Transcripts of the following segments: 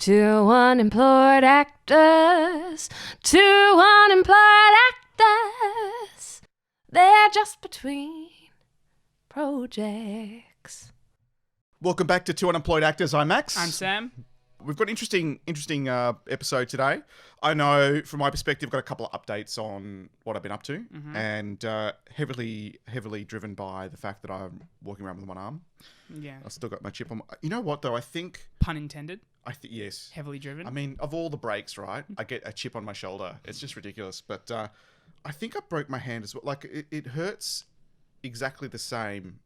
Two unemployed actors. Two unemployed actors. They're just between projects. Welcome back to Two Unemployed Actors. I'm Max. I'm Sam. We've got an interesting episode today. I know, from my perspective, I've got a couple of updates on what I've been up to, and heavily driven by the fact that I'm walking around with one arm. Yeah. I've still got my chip on. You know what, though? I think... Pun intended. Yes. Heavily driven. I mean, of all the breaks, right? I get a chip on my shoulder. It's just ridiculous. But I think I broke my hand as well. Like, it hurts exactly the same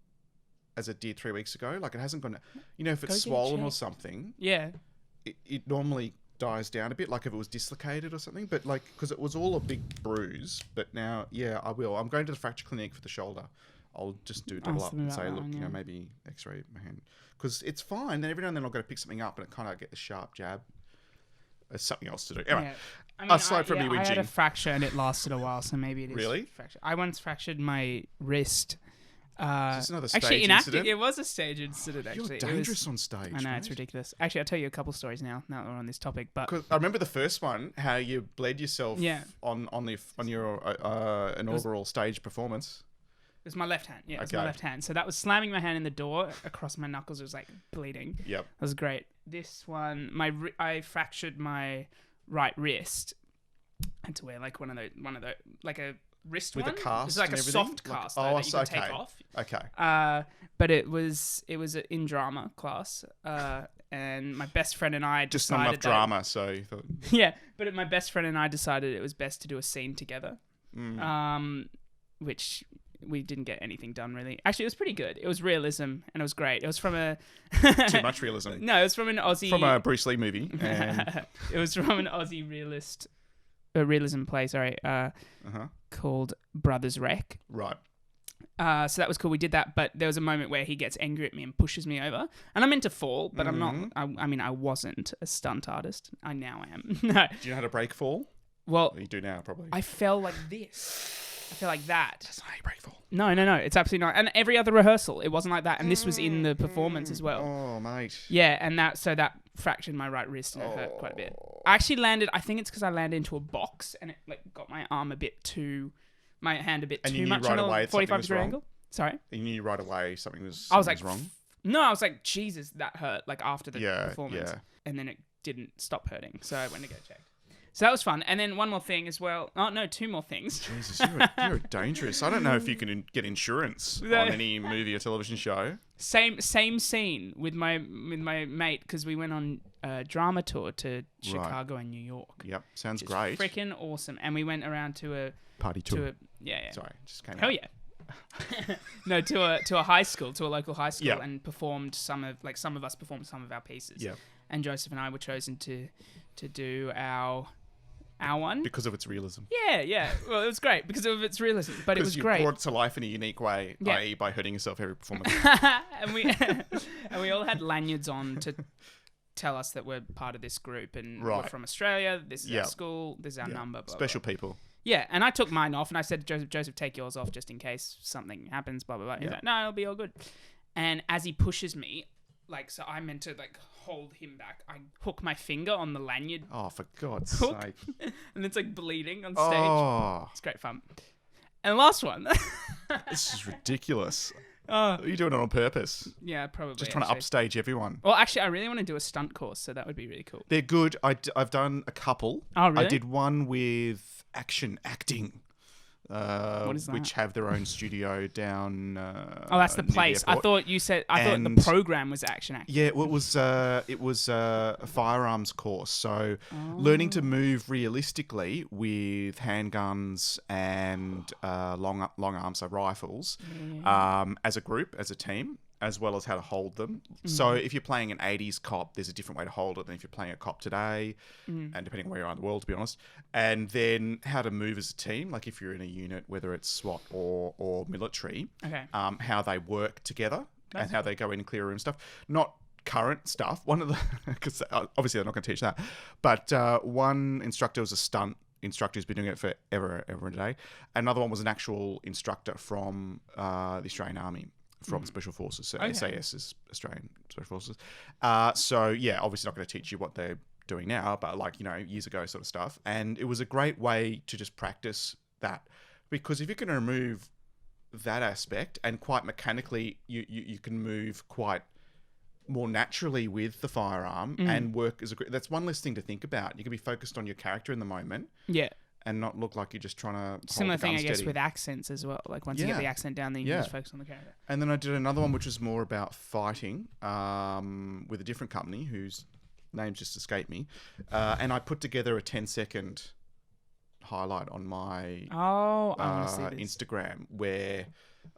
as it did 3 weeks ago. Like, it hasn't gone... You know, if it's swollen or something... Yeah. It normally dies down a bit, like if it was dislocated or something, but like, because it was all a big bruise, but now, yeah, I will. I'm going to the fracture clinic for the shoulder. I'll just do double up and say, look, you know, maybe x-ray my hand. Because it's fine. Then every now and then I'll go to pick something up and it kind of get the sharp jab. There's something else to do. Anyway, Yeah. I mean, aside from me whinging. I had a fracture and it lasted a while, so maybe it is Really? fracture. I once fractured my wrist. Is this another stage actually, in incident? acting, it was a stage incident. Actually, You're dangerous on stage. I know, mate. it's ridiculous. Actually, I'll tell you a couple stories now that we're on this topic. But 'Cause I remember the first one, how you bled yourself on your inaugural stage performance. it was my left hand. Yeah, it was Okay. my left hand. So that was slamming my hand in the door across my knuckles. It was like bleeding. Yep. That was great. This one, I fractured my right wrist. I had to wear like one of those, like a wrist With one. a cast It's like and a everything? soft Like- cast oh, that you can okay. take off. Okay. But it was in drama class. And my best friend and I Just not decided enough drama, so you thought... yeah, but my best friend and I decided it was best to do a scene together. Which we didn't get anything done really. Actually, it was pretty good. It was realism and it was great. It was from a Too much realism. No, it was from an Aussie. From a Bruce Lee movie. And... It was from an Aussie realism play. Sorry, called Brothers Wreck. Right. So that was cool. We did that, but there was a moment where he gets angry at me and pushes me over, and I'm meant to fall, but I'm not. I mean, I wasn't a stunt artist. I now am. No. Do you know how to break fall? Well, You do now, probably. I fell like this. I fell like that. That's not how you break fall. No. It's absolutely not. And every other rehearsal, it wasn't like that. And this was in the performance as well. Oh, mate. Yeah, and that fractured my right wrist and it hurt quite a bit. I actually landed. I think it's because I landed into a box and it like got my hand a bit too much right on away a that something 45-degree was angle. Sorry. You knew right away something was wrong? No, I was like, Jesus, that hurt. Like after the Yeah, performance, yeah. and then it didn't stop hurting, so I went to get checked. So that was fun. And then one more thing as well. Oh no, two more things. Jesus, you're dangerous. I don't know if you can get insurance on any movie or television show. Same scene with my mate because we went on a drama tour to Chicago and New York. Yep, sounds great. Freaking awesome. And we went around to a Party tour. Yeah. Sorry, just came Hell out. yeah. No, to a high school, to a local high school, Yep. and performed some of us performed some of our pieces. Yeah. And Joseph and I were chosen to do our one. Because of its realism. Yeah. Well, it was great because of its realism, but it was you great. brought it to life in a unique way, Yeah. i.e. by hurting yourself every performance. and we all had lanyards on to tell us that we're part of this group and we're from Australia. This is our school. This is our number. Blah, Special blah. people. Yeah, and I took mine off and I said, Joseph, take yours off just in case something happens, blah, blah, blah. He's like, no, it'll be all good. And as he pushes me, like, so I'm meant to, like, hold him back. I hook my finger on the lanyard Oh, for God's hook, sake. and it's, like, bleeding on stage. Oh, It's great fun. And the last one. this is ridiculous. Oh, Are you doing it on purpose? yeah, probably. Just trying to upstage everyone. Well, actually, I really want to do a stunt course, so that would be really cool. They're good. I've done a couple. Oh, really? I did one with acting. What is that? Which have their own studio down. Oh, that's the near place. I airport. thought the program was action. Yeah, well, it was a firearms course. So learning to move realistically with handguns and long arms, so rifles, as a group, as a team, as well as how to hold them. So if you're playing an 80s cop, there's a different way to hold it than if you're playing a cop today, and depending on where you are in the world, to be honest. And then how to move as a team, like if you're in a unit, whether it's SWAT or military, how they work together and how they go in and clear a room stuff. Not current stuff. One of the, because obviously they're not going to teach that, but one instructor was a stunt instructor who's been doing it for ever and a day. Another one was an actual instructor from the Australian Army. From Special Forces, so SAS is Australian Special Forces. So yeah, obviously not going to teach you what they're doing now, but like, years ago sort of stuff. And it was a great way to just practice that, because if you can remove that aspect and quite mechanically, you can move quite more naturally with the firearm and work as that's one less thing to think about. You can be focused on your character in the moment. Yeah. And not look like you're just trying to Similar hold the thing, gun I guess, steady. with accents as well. Like once you get the accent down, then you can just focus on the character. And then I did another one which was more about fighting with a different company whose names just escaped me. And I put together a 10-second highlight on my I want to see this. Instagram where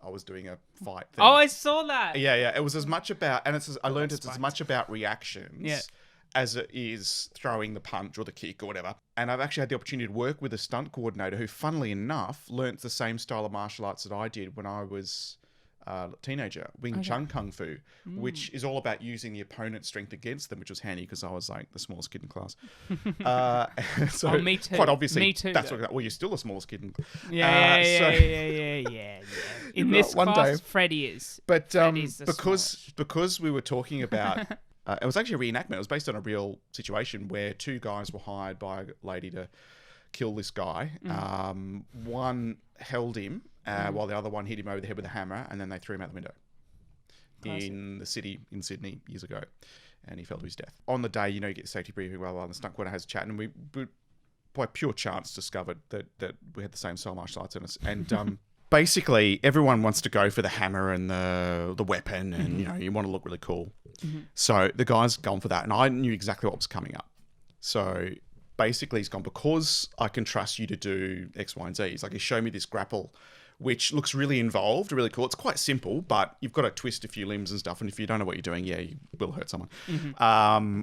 I was doing a fight thing. Oh, I saw that. Yeah. It was as much about, and I learned it's as much about reactions as it is throwing the punch or the kick or whatever. And I've actually had the opportunity to work with a stunt coordinator who, funnily enough, learnt the same style of martial arts that I did when I was a teenager, Wing Chun Kung Fu, which is all about using the opponent's strength against them, which was handy because I was like the smallest kid in class. So me too. quite obviously, Me too, that's though. what. Well, you're still the smallest kid in class. Yeah. In this One class, day. Freddie is. But Freddie's the smallest. because we were talking about, it was actually a reenactment. It was based on a real situation where two guys were hired by a lady to kill this guy. One held him while the other one hit him over the head with a hammer, and then they threw him out the window in the city in Sydney years ago, and he fell to his death. On the day, you get safety briefing, and the stunt coordinator has a chat, and we by pure chance discovered that we had the same style martial arts in us, and basically everyone wants to go for the hammer and the weapon, and you want to look really cool. So the guy's gone for that, and I knew exactly what was coming up. So basically he's gone, because I can trust you to do X, Y, and Z. He's like, he showed me this grapple, which looks really involved, really cool. It's quite simple, but you've got to twist a few limbs and stuff. And if you don't know what you're doing, you will hurt someone.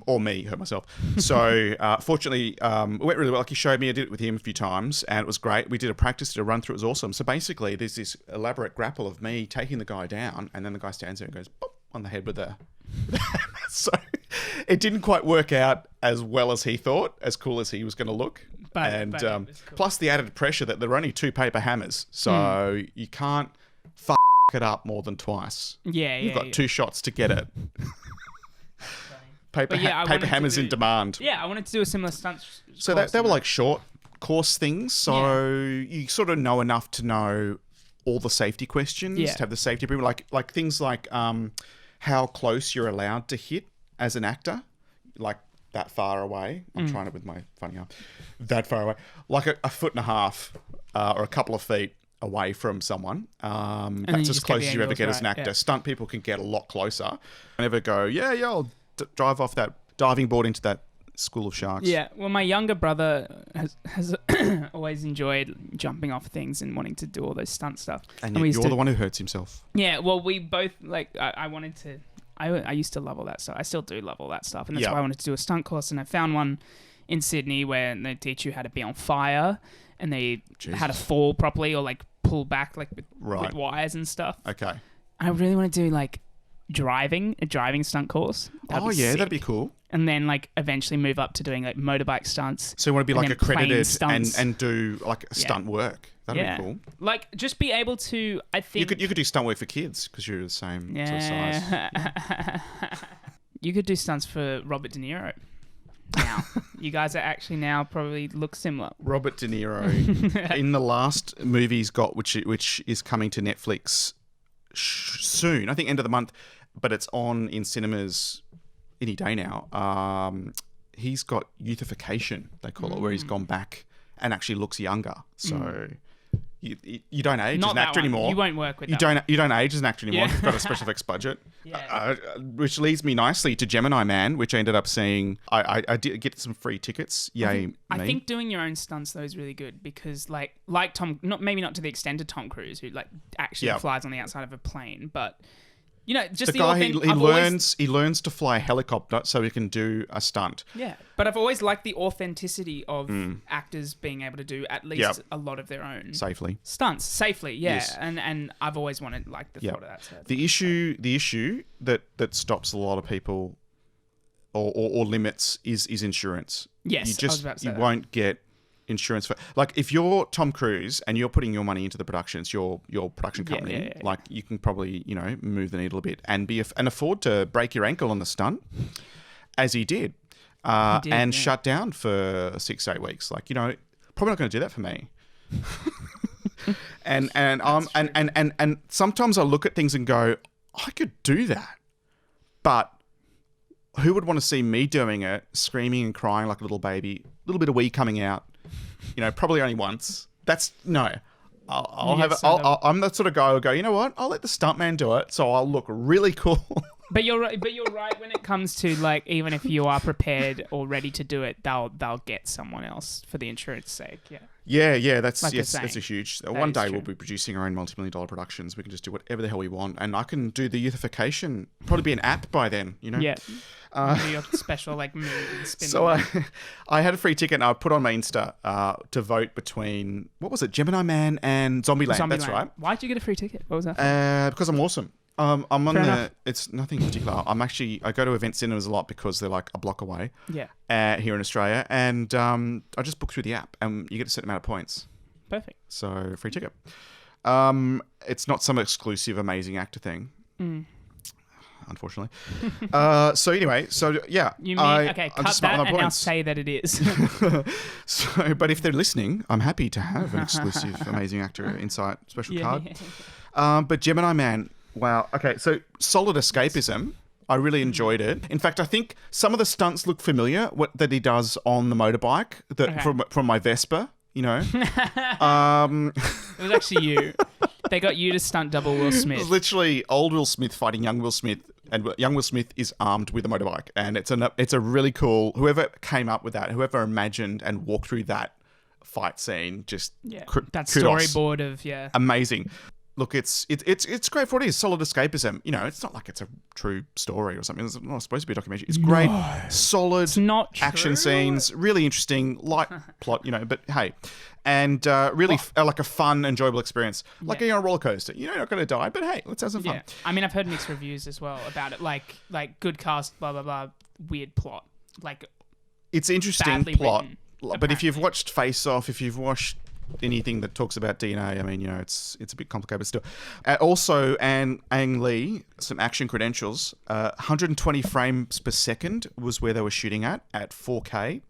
Or me, hurt myself. So fortunately, it went really well. Like he showed me, I did it with him a few times, and it was great. We did a practice, did a run through. It was awesome. So basically, there's this elaborate grapple of me taking the guy down, and then the guy stands there and goes, boop, on the head with the so it didn't quite work out as well as he thought, as cool as he was going to look. But it was cool. Plus the added pressure that there are only two paper hammers, so you can't fuck it up more than twice. You've got two shots to get it. Paper hammers in demand. Yeah, I wanted to do a similar stunt. So they were like short course things, so you sort of know enough to know all the safety questions, to have the safety briefing, like things like how close you're allowed to hit as an actor, like that far away. I'm trying it with my funny arm. That far away, like a foot and a half or a couple of feet away from someone. That's as close as you ever get as an actor. Stunt people can get a lot closer. I never go, I'll drive off that diving board into that school of sharks. Yeah, well, my younger brother has always enjoyed jumping off things and wanting to do all those stunt stuff. And yet you're the one who hurts himself. Yeah, well, we both, I used to love all that stuff. I still do love all that stuff. And that's why I wanted to do a stunt course. And I found one in Sydney where they teach you how to be on fire and how to fall properly or like pull back with wires and stuff. Okay. I really want to do a driving stunt course. That'd be cool. And then eventually move up to doing motorbike stunts. So you want to be accredited and do stunt work. That'd be cool. Just be able to, I think... You could do stunt work for kids because you're the same sort of size. You could do stunts for Robert De Niro. Now, you guys are actually now probably look similar. Robert De Niro in the last movie he's got, which is coming to Netflix soon, I think end of the month, but it's on in cinemas any day now. He's got youthification, they call it, where he's gone back and actually looks younger. So you don't age as an actor anymore. You won't work with you that. You don't age as an actor anymore. You've got a special effects budget. Which leads me nicely to Gemini Man, which I ended up seeing. I did get some free tickets. Yay! I think doing your own stunts though is really good because like Tom, maybe not to the extent of Tom Cruise, who actually flies on the outside of a plane, but. Just the guy he learns to fly a helicopter so he can do a stunt. Yeah, but I've always liked the authenticity of actors being able to do at least a lot of their own stunts safely. Yeah, yes. and I've always wanted the thought of that. So the issue that stops a lot of people or limits is insurance. Yes, you won't get insurance for if you're Tom Cruise and you're putting your money into the productions, your production company, you can probably move the needle a bit and and afford to break your ankle on the stunt, as he did. He did, and yeah. shut down for 6-8 weeks. Like, probably not going to do that for me. and sometimes I look at things and go, I could do that, but who would want to see me doing it, screaming and crying like a little baby, a little bit of wee coming out, probably only once. That's no. I'm the sort of guy who'll go, you know what? I'll let the stuntman do it, so I'll look really cool. But you're right. But you're right when it comes to like, even if you are prepared or ready to do it, they'll get someone else for the insurance sake. Yeah. Yeah. That's Like you're yes, that's a saying. huge. That One is day true. we'll be producing our own multi-million-dollar productions. We can just do whatever the hell we want, and I can do the youthification. Probably be an app by then. Yeah. Do your special like move and spin. So I had a free ticket and I put on my Insta to vote between, what was it, Gemini Man and Zombieland. That's right. Why'd you get a free ticket? What was that? Because I'm awesome. I'm on Fair the. enough. It's nothing particular. I go to event cinemas a lot because they're like a block away. Yeah. Here in Australia, and I just book through the app, and you get a certain amount of points. Perfect. So free ticket. It's not some exclusive amazing actor thing. Unfortunately. So anyway, yeah. You mean I'm cut just smart that with my and now points. say that it is. So, but if they're listening, I'm happy to have an exclusive amazing actor insight special card. But Gemini Man, wow. Okay, so solid escapism. I really enjoyed it. In fact, I think some of the stunts look familiar that he does on the motorbike from my Vespa. It was actually you. They got you to stunt double Will It Smith. was literally old Will Smith fighting young Will Smith, and young Will Smith is armed with a motorbike, and it's a really cool. Whoever came up with that, whoever imagined and walked through that fight scene, just That kudos. storyboard of Amazing. Look, it's great for what it is. Solid escapism. It's not like it's a true story or something. It's not supposed to be a documentary. It's great, solid It's not action true. scenes. Really interesting, light plot. But hey, and really like a fun, enjoyable experience. Like you're on a roller coaster. You're not going to die, but hey, let's have some fun. Yeah. I mean, I've heard mixed reviews as well about it. Like good cast, blah blah blah, weird plot. Like It's interesting badly plot. written, But if you've apparently. watched Face Off, if you've watched anything that talks about DNA, I mean, it's a bit complicated, but still. Also, Ang Lee, some action credentials. 120 frames per second was where they were shooting at 4K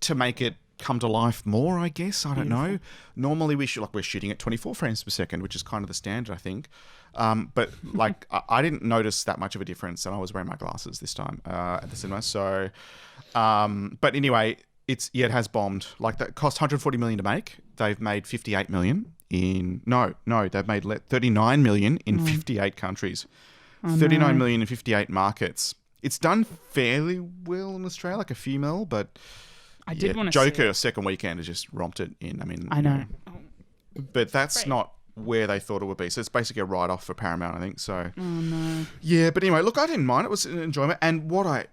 to make it come to life more, I guess. I don't know. Normally we're shooting at 24 frames per second, which is kind of the standard, I think. But like I didn't notice that much of a difference, and I was wearing my glasses this time at the cinema. So, but anyway, it has bombed. Like that cost 140 million to make. They've made 58 million they've made 39 million in 58 countries. 39 million in 58 markets. It's done fairly well in Australia, like a few mil, but I did want to Joker second weekend has just romped it in. I mean, I know. but that's Great. not where they thought it would be. So it's basically a write-off for Paramount, I think. So Oh no. yeah, but anyway, look, I didn't mind. It was an enjoyment. And what I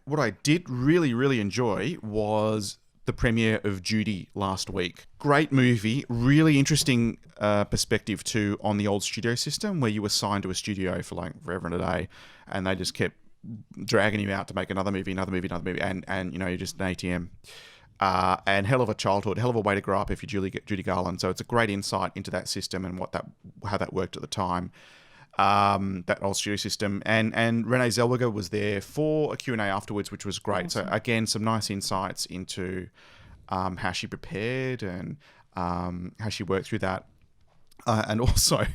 did really, really enjoy was the premiere of Judy last week. Great movie, really interesting perspective too on the old studio system where you were signed to a studio for like forever and a day, and they just kept dragging you out to make another movie, and you're just an ATM. And hell of a childhood, hell of a way to grow up if you're Judy Garland. So it's a great insight into that system and how that worked at the time. That old studio system. And Renee Zellweger was there for a Q&A afterwards, which was great. Awesome. So again, some nice insights into how she prepared and how she worked through that. And also,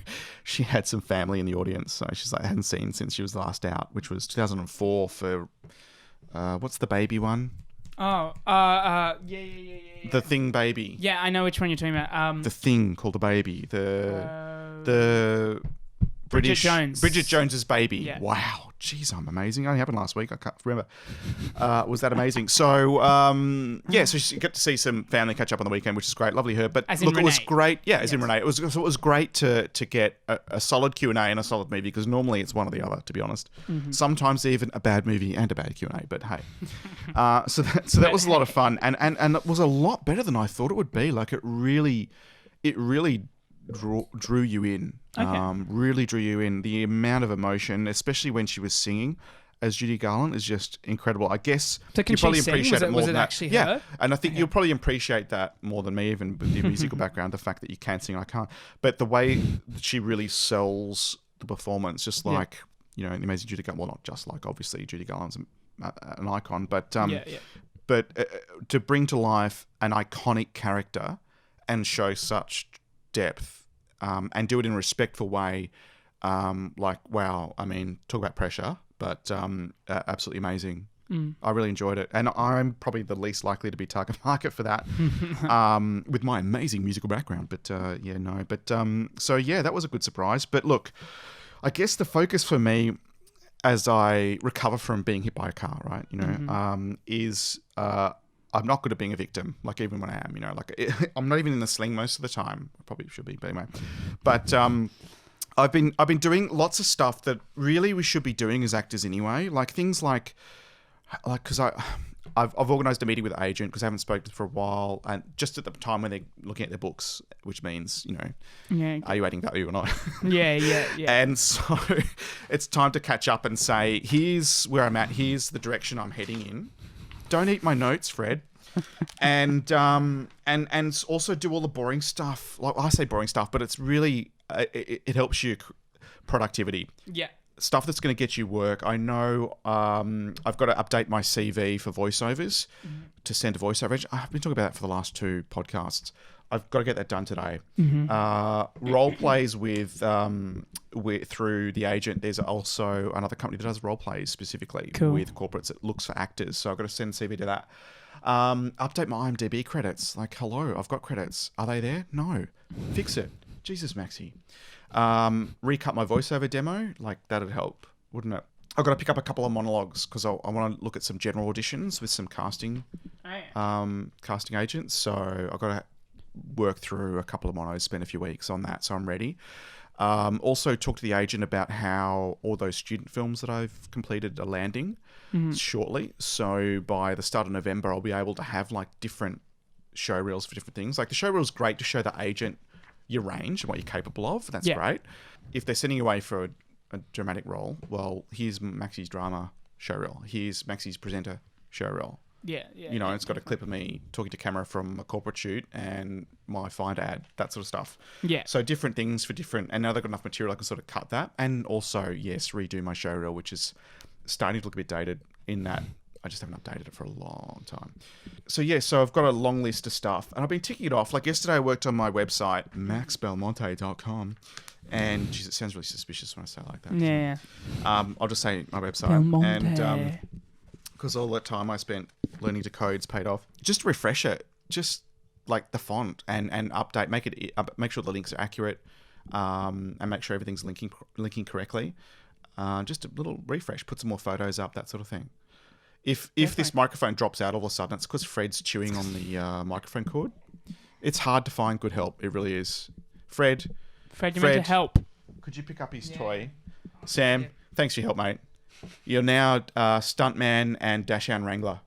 she had some family in the audience. So she's like, I hadn't seen since she was last out, which was 2004 for, what's the baby one? Yeah. The Thing Baby. Yeah, I know which one you're talking about. The Thing called the baby. The Bridget Jones. Bridget Jones's baby. Yeah. Wow. Jeez, I'm amazing. It only happened last week. I can't remember. Was that amazing? So, so she got to see some family catch up on the weekend, which is great. Lovely her. But As in look, it was Renee. great. Yeah, as in Renee. It was great to get a solid Q&A and a solid movie, because normally it's one or the other, to be honest. Mm-hmm. Sometimes even a bad movie and a bad Q&A, but hey. So that was a lot of fun. And it was a lot better than I thought it would be. Like it really drew you in. Okay. Really drew you in. The amount of emotion, especially when she was singing as Judy Garland, is just incredible. I guess So can you probably she sing? appreciate it more Was than it that. actually Yeah, her? and I think you'll probably appreciate that more than me, even with your musical background, the fact that you can sing and I can't. But the way that she really sells the performance, just like, the amazing Judy Garland, well, not just like, obviously, Judy Garland's an icon, but but to bring to life an iconic character and show such depth and do it in a respectful way, wow, I mean, talk about pressure, but absolutely amazing. I really enjoyed it, and I'm probably the least likely to be target market for that with my amazing musical background. But so that was a good surprise. But look, I guess the focus for me as I recover from being hit by a car, right, is I'm not good at being a victim, like even when I am, I'm not even in the sling most of the time. I probably should be, but anyway. But I've been doing lots of stuff that really we should be doing as actors anyway, like things like because I've organised a meeting with an agent because I haven't spoken for a while, and just at the time when they're looking at their books, which means are you adding value or not? Yeah. And so it's time to catch up and say, here's where I'm at, here's the direction I'm heading in. Don't eat my notes, Fred. And also do all the boring stuff. Like I say boring stuff, but it's really it helps you productivity. Yeah. Stuff that's going to get you work. I know I've got to update my CV for voiceovers to send to voiceover. I've been talking about that for the last 2 podcasts. I've got to get that done today. Role plays with through the agent. There's also another company that does role plays specifically with corporates that looks for actors. So I've got to send CV to that. Update my IMDb credits. Like, hello, I've got credits. Are they there? No. Fix it. Jesus, Maxi. Recut my voiceover demo. Like, that'd help, wouldn't it? I've got to pick up a couple of monologues because I want to look at some general auditions with some casting agents. So I've got to work through a couple of monos, spend a few weeks on that, so I'm ready. Also talk to the agent about how all those student films that I've completed are landing shortly. So by the start of November, I'll be able to have like different show reels for different things. Like the show reel's great to show the agent your range and what you're capable of. That's great. If they're sending you away for a dramatic role, well, here's Maxi's drama show reel. Here's Maxi's presenter show reel. Yeah. It's got a clip of me talking to camera from a corporate shoot and my Find ad, that sort of stuff. Yeah. So different things for different, and now they've got enough material I can sort of cut that. And also, redo my show reel, which is starting to look a bit dated in that I just haven't updated it for a long time. So I've got a long list of stuff and I've been ticking it off. Like yesterday I worked on my website, maxbelmonte.com. And geez, it sounds really suspicious when I say it like that. Yeah. I'll just say my website. Belmonte. And because all that time I spent learning to code's paid off. Just refresh it. Just like the font and update, make sure the links are accurate, and make sure everything's linking correctly. Just a little refresh, put some more photos up, that sort of thing. If this microphone drops out all of a sudden, it's because Fred's chewing on the microphone cord. It's hard to find good help. It really is. Fred, you meant to help. Could you pick up his toy? Sam, thanks for your help, mate. You're now stunt man and Dachshund wrangler.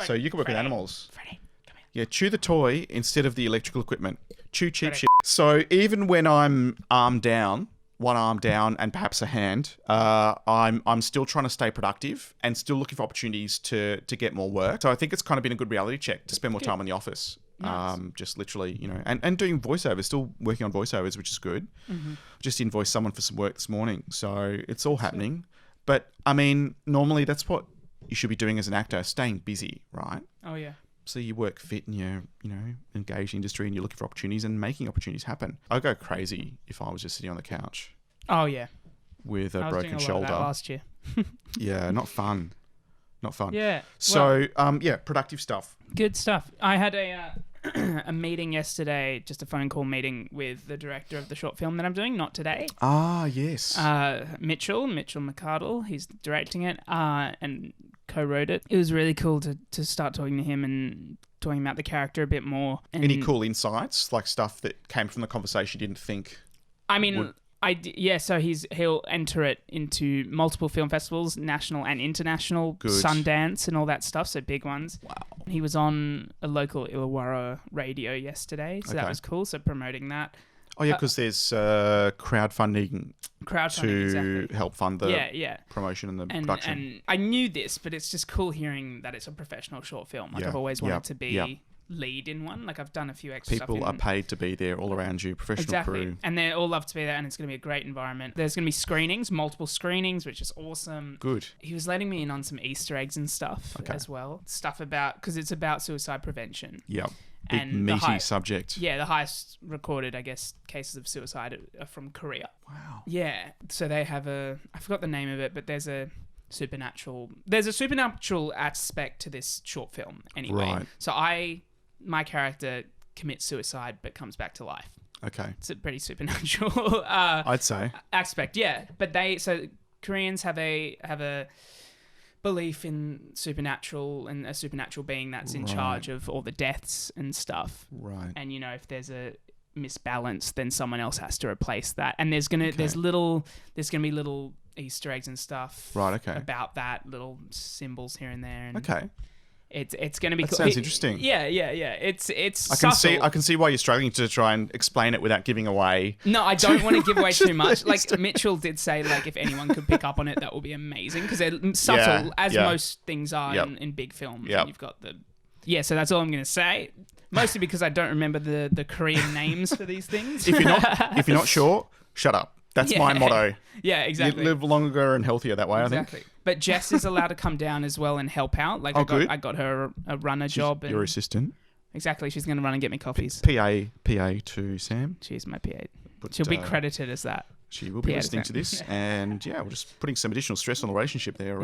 So you can work with animals. Freddie, come Yeah, here. chew the toy instead of the electrical equipment. Chew cheap shit. So even when I'm one arm down and perhaps a hand, I'm still trying to stay productive and still looking for opportunities to get more work. So I think it's kind of been a good reality check to spend more time in the office. Nice. Just literally, and doing voiceovers, still working on voiceovers, which is good. Just invoiced someone for some work this morning. So it's all happening. But I mean, normally that's what you should be doing as an actor, staying busy, right? Oh, yeah. So you work fit and you're, engaged in the industry and you're looking for opportunities and making opportunities happen. I'd go crazy if I was just sitting on the couch. Oh, yeah. With a broken I was doing a lot shoulder. of that last year. Yeah, not fun. Not fun. Yeah. So, productive stuff. Good stuff. I had a meeting yesterday, just a phone call meeting with the director of the short film that I'm doing, not today. Ah, yes. Mitchell McCardle, he's directing it and co-wrote it. It was really cool to start talking to him and talking about the character a bit more. And any cool insights, like stuff that came from the conversation you didn't think? I mean, so he'll enter it into multiple film festivals, national and international, Sundance and all that stuff, so big ones. Wow. He was on a local Illawarra radio yesterday, so that was cool, so promoting that. Oh, yeah, because there's crowdfunding to exactly. help fund the promotion and the production. And I knew this, but it's just cool hearing that it's a professional short film. Like I've always wanted to be lead in one. Like I've done a few extra stuff. People are paid to be there all around you, professional crew. And they all love to be there, and it's going to be a great environment. There's going to be screenings, multiple screenings, which is awesome. Good. He was letting me in on some Easter eggs and stuff as well. Stuff about, because it's about suicide prevention. Yep. Big And meaty subject. Yeah, the highest recorded, I guess, cases of suicide are from Korea. Wow. Yeah. So they have I forgot the name of it, but there's a supernatural aspect to this short film anyway. Right. So my character commits suicide but comes back to life. Okay. It's a pretty supernatural I'd say aspect, yeah. But Koreans have a belief in supernatural and a supernatural being that's in charge of all the deaths and stuff. Right. And if there's a misbalance, then someone else has to replace that. And there's gonna be little Easter eggs and stuff. Right. Okay. About that, little symbols here and there. And okay. It's going to be that cool. sounds interesting. Yeah. It's I can see why you're struggling to try and explain it without giving away. No, I don't want to give away too much. Like Mitchell did say, like if anyone could pick up on it, that would be amazing because they're subtle, as most things are in big films. Yep. And you've got so that's all I'm going to say. Mostly because I don't remember the Korean names for these things. If you're not sure, shut up. That's my motto. Yeah, exactly. You live longer and healthier that way, exactly. I think. But Jess is allowed to come down as well and help out. Like I got her a runner job. Your assistant. Exactly. She's going to run and get me coffees. PA to Sam. She's my PA. She'll be credited as that. She will be listening to this. And we're just putting some additional stress on the relationship there.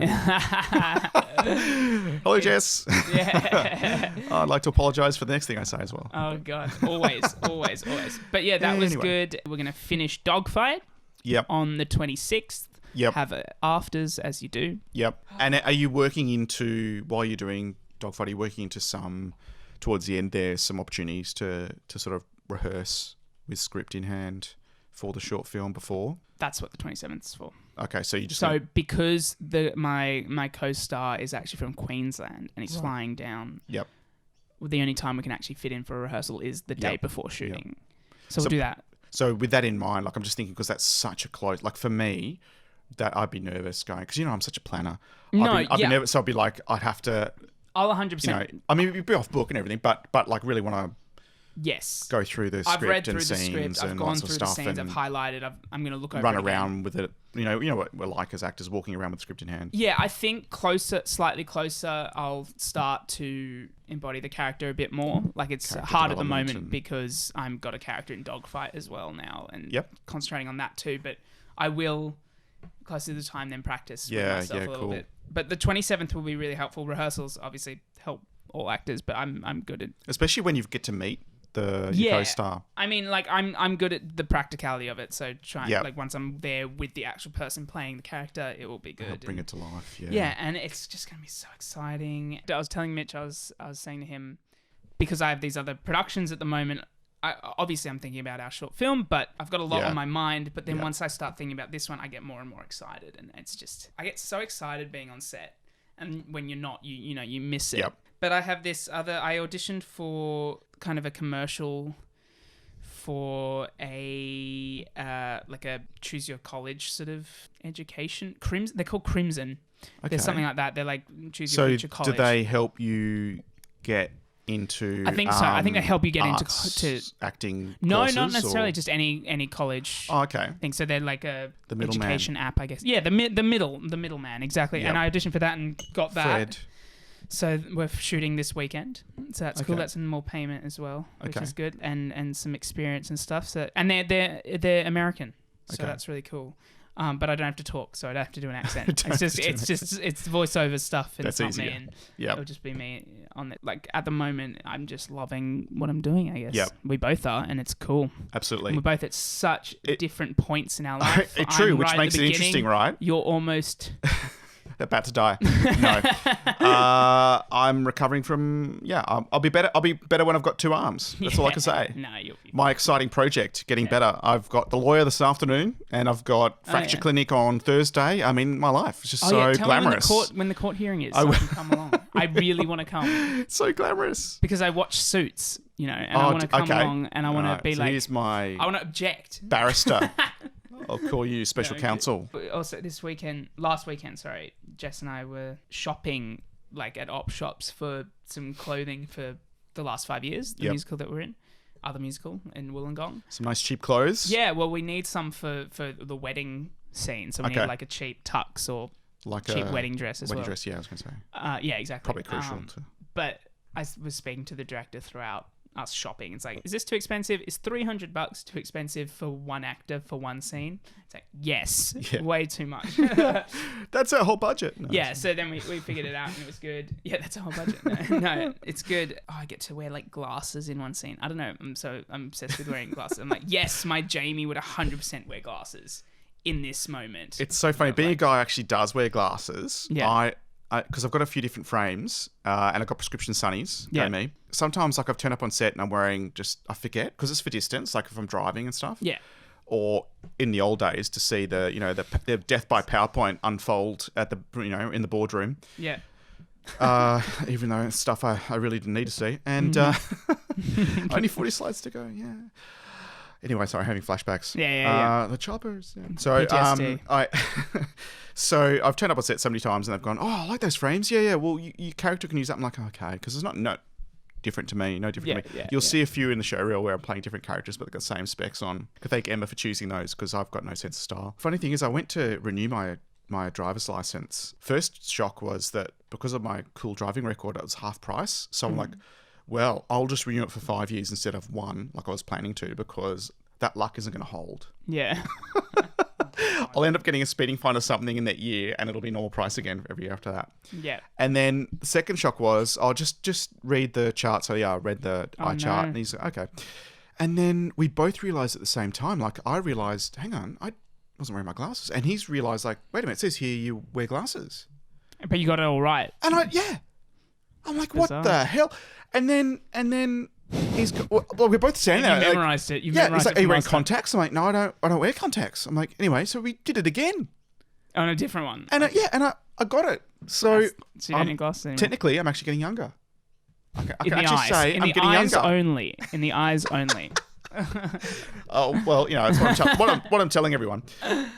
Hello, Jess. Yeah. I'd like to apologise for the next thing I say as well. Oh, God. Always. But yeah, that was good. We're going to finish Dogfight. Yep. On the 26th. Yep. Have afters as you do. Yep. And are you working while you're doing Dogfight, are you working into towards the end there, some opportunities to sort of rehearse with script in hand for the short film before? That's what the 27th is for. Okay, so you just... because my co-star is actually from Queensland and he's flying down. Yep. The only time we can actually fit in for a rehearsal is the day before shooting. So we'll do that. So with that in mind, like I'm just thinking because that's such a close... Like for me, that I'd be nervous going... Because, I'm such a planner. I'd be nervous. So I'd be like, I'd have to... I'll 100%... I mean, it'd be off book and everything, but like really want to... Yes. Go through the script I've read through and the scenes script. I've and gone lots through of the stuff scenes. I've and highlighted. I'm going to look over run it around with it. You know what we're like as actors, walking around with the script in hand. Yeah, I think slightly closer, I'll start to embody the character a bit more. Like it's hard at the moment because I've got a character in Dogfight as well now and concentrating on that too. But I will, closer to the time, then practice with myself a little bit. But the 27th will be really helpful. Rehearsals obviously help all actors, but I'm good at... Especially when you get to meet your co-star. I mean, like I'm good at the practicality of it. So like once I'm there with the actual person playing the character, it will be good. Bring it to life. Yeah. Yeah, and it's just gonna be so exciting. I was telling Mitch, I was saying to him, because I have these other productions at the moment. Obviously I'm thinking about our short film, but I've got a lot on my mind. But then once I start thinking about this one, I get more and more excited, and it's just I get so excited being on set, and when you're not, you miss it. Yep. But I have this other. I auditioned for kind of a commercial for a like a choose your college sort of education. Crimson. They're called Crimson. Okay. There's something like that. They're like choose your future college. So do they help you get into? I think so. I think they help you get into acting. No, courses, not necessarily. Or? Just any college. Oh, okay. Thing. So they're like a the education app, I guess. Yeah, the middleman, exactly. Yep. And I auditioned for that and got that. Fred. So we're shooting this weekend. So that's cool. That's more payment as well, which is good, and some experience and stuff. So and they're American, so that's really cool. But I don't have to talk, so I don't have to do an accent. It's voiceover stuff, and that's it's not easier. me. And it'll just be me on it. Like at the moment, I'm just loving what I'm doing. I guess we both are, and it's cool. Absolutely, and we're both at such different points in our life. True, which makes it interesting, right? You're almost. About to die. No. I'm recovering from... Yeah, I'll be better. I'll be better when I've got two arms. That's all I can say. No, you'll be... My exciting project, getting better. I've got the lawyer this afternoon, and I've got fracture clinic on Thursday. I mean, my life is just so glamorous. Tell me when the court hearing is, so I can come along. I really want to come. It's so glamorous. Because I watch Suits, and I want to come along, and I want to be like... Here's my... I want to object. Barrister. I'll call you special counsel. Also, last weekend, Jess and I were shopping like at op shops for some clothing for the last 5 years, the musical that we're in, other musical in Wollongong. Some nice cheap clothes. Yeah, well, we need some for the wedding scene. So we need like a cheap tux or like cheap a wedding dress as well. Wedding dress, yeah, I was going to say. Yeah, exactly. Probably crucial. But I was speaking to the director throughout us shopping. It's like, is this too expensive? Is $300 too expensive for one actor for one scene? It's like, yes, way too much. That's our whole budget. No, yeah, so then we figured it out and it was good. Yeah, that's our whole budget. No, it's good. Oh, I get to wear like glasses in one scene. I don't know. I'm obsessed with wearing glasses. I'm like, yes, my Jamie would 100% wear glasses in this moment. It's so funny. Being a guy who actually does wear glasses, because I've got a few different frames and I've got prescription sunnies, me. Sometimes like I've turned up on set and I'm wearing I forget because it's for distance, like if I'm driving and stuff. Yeah. Or in the old days to see the death by PowerPoint unfold at in the boardroom. Yeah. Even though it's stuff I really didn't need to see. And only 40 slides to go, yeah. Anyway, sorry, having flashbacks. Yeah. The choppers. Yeah. So, PTSD. So I've turned up on set so many times and they've gone, oh, I like those frames. Yeah. Well, your character can use that. I'm like, okay, because it's not different to me. No different to me. You'll see a few in the show reel where I'm playing different characters, but they've got the same specs on. Could thank Emma for choosing those because I've got no sense of style. Funny thing is, I went to renew my driver's license. First shock was that because of my cool driving record, it was half price. So I'm like, well, I'll just renew it for 5 years instead of 1, like I was planning to, because that luck isn't going to hold. Yeah. I'll end up getting a speeding fine or something in that year, and it'll be normal price again every year after that. Yeah. And then the second shock was, I'll just read the chart. So yeah, I read the eye chart, and he's like, okay. And then we both realized at the same time, like I realized, hang on, I wasn't wearing my glasses, and he's realized, like, wait a minute, it says here you wear glasses, but you got it all right. And I'm like, what the hell? And then we're both standing there. You memorized it. He's like, are you wearing contacts? I'm like, no, I don't wear contacts. I'm like, anyway, so we did it again. On a different one. And I got it. So you don't need glasses anymore. Technically, I'm actually getting younger. I can actually eyes. say I'm getting eyes younger. Only. In the eyes only. Oh well, that's what I'm telling everyone.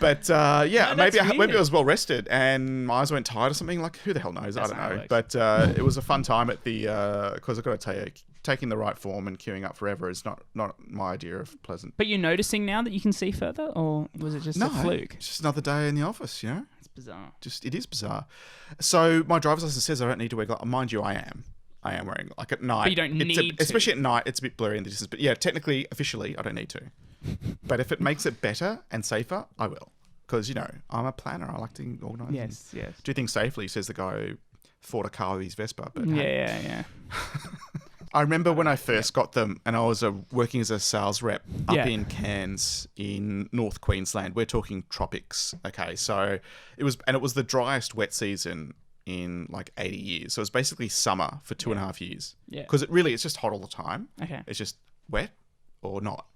But maybe I was well rested and my eyes weren't tired or something. Like who the hell knows? I don't know. But it was a fun time at the because I've got to tell you, taking the right form and queuing up forever is not my idea of pleasant. But you're noticing now that you can see further, or was it just a fluke? It's just another day in the office, you know. It's bizarre. It is bizarre. So my driver's license says I don't need to wear glasses. Mind you, I am wearing, like at night. But you don't need to. Especially at night, it's a bit blurry in the distance. But yeah, technically, officially, I don't need to. But if it makes it better and safer, I will. Because, I'm a planner. I like to organise. Yes. Do things safely, says the guy who fought a car with his Vespa. But yeah. I remember when I first got them and I was working as a sales rep up in Cairns in North Queensland. We're talking tropics. Okay, so it was the driest wet season in like 80 years. So it was basically summer for 2.5 years. Yeah. Because it's just hot all the time. Okay. It's just wet or not.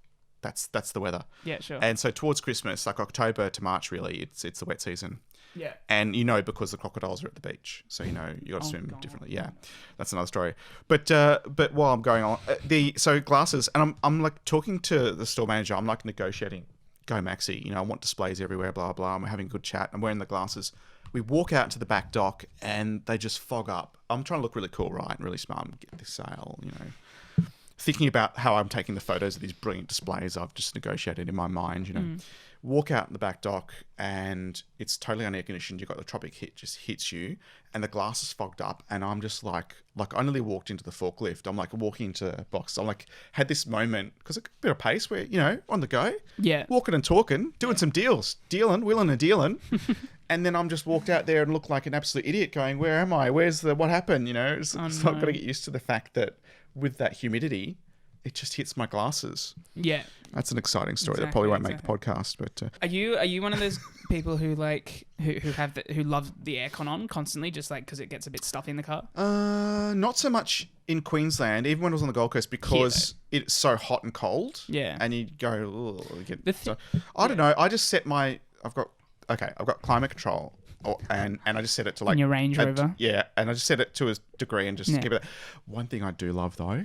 That's the weather. Yeah, sure. And so towards Christmas, like October to March, really, it's the wet season. Yeah. And because the crocodiles are at the beach. So you got to swim differently. Yeah. That's another story. But while I'm going on, so glasses, and I'm like talking to the store manager, I'm like negotiating, go Maxi, I want displays everywhere, blah, blah, and we're having a good chat. I'm wearing the glasses. We walk out to the back dock and they just fog up. I'm trying to look really cool, right? And really smart and get this sale, Thinking about how I'm taking the photos of these brilliant displays I've just negotiated in my mind, Walk out in the back dock and it's totally unair conditioned. You've got the tropic hit just hits you and the glass is fogged up and I'm just like I nearly walked into the forklift. I'm like walking into a box. I'm like had this moment because a bit of pace where, on the go. Yeah. Walking and talking, doing some deals, wheeling and dealing. And then I'm just walked out there and looked like an absolute idiot going, where am I? What happened? So I've got to get used to the fact that with that humidity, it just hits my glasses. Yeah. That's an exciting story. That probably won't make the podcast, but Are you one of those people who who love the aircon on constantly, just like because it gets a bit stuffy in the car? Not so much in Queensland, even when I was on the Gold Coast, because it's so hot and cold. Yeah. And you go, I don't know. I just set I've got climate control. And I just set it to like... In your Range Rover? Yeah, and I just set it to a degree and just keep it... One thing I do love though,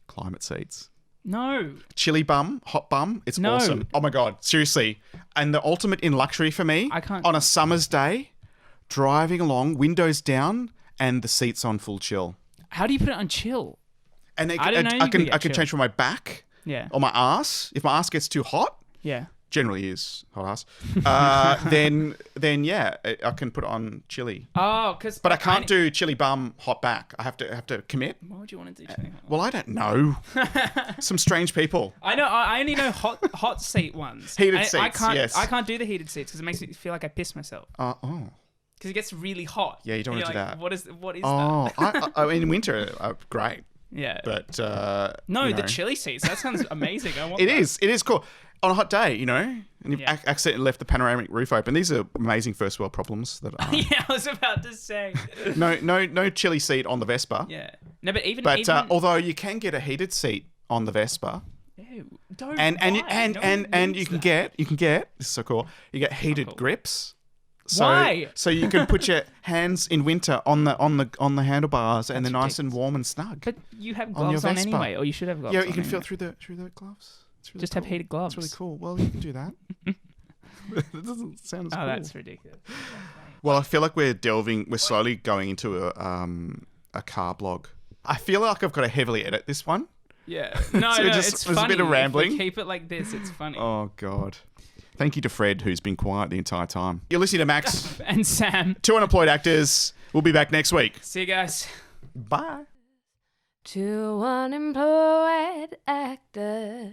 climate seats. No. Chili bum, hot bum, it's awesome. Oh my God, seriously. And the ultimate in luxury for me, on a summer's day, driving along, windows down, and the seats on full chill. How do you put it on chill? And I didn't know you I could get can chill. change from my back Yeah. or my ass. If my ass gets too hot, Yeah. generally is hot ass, then yeah, I can put it on chili. Oh, because. But I can't do chili bum hot back. I have to commit. Why would you want to do chili? Well, I don't know. Some strange people. I know. I only know hot seat ones. Heated I seats, can't, yes. I can't do the heated seats because it makes me feel like I piss myself. Oh. Because it gets really hot. Yeah, you don't And want to you're do like, that. What is Oh, that? I mean, in winter, great. Yeah. But No, you the know. chili seats. That sounds amazing. I want It that. is. It is cool. On a hot day, you know, and you've Yeah. accidentally left the panoramic roof open. These are amazing first world problems. That are. Yeah, I was about to say. No chili seat on the Vespa. Yeah. No, but even. But although you can get a heated seat on the Vespa, Ew, don't. and why? you No one you needs can that. get this is so cool. You get heated cool. grips. So, Why? So you can put your hands in winter on the handlebars, and they're That's nice and warm and snug. But you have On your gloves on Vespa. anyway, or you should have gloves. Yeah, on you can feel anyway. through the gloves. It's really Just have cool. heated gloves. It's really cool. Well, you can do that. That doesn't sound as Oh, cool. that's ridiculous. Well, I feel like we're slowly going into a car blog. I feel like I've got to heavily edit this one. Yeah. No, So no, just- it's there's a funny. bit of rambling. If we keep it like this, it's funny. Oh, God. Thank you to Fred, who's been quiet the entire time. You're listening to Max, And Sam. 2 Unemployed Actors. We'll be back next week. See you guys. Bye. 2 unemployed actors.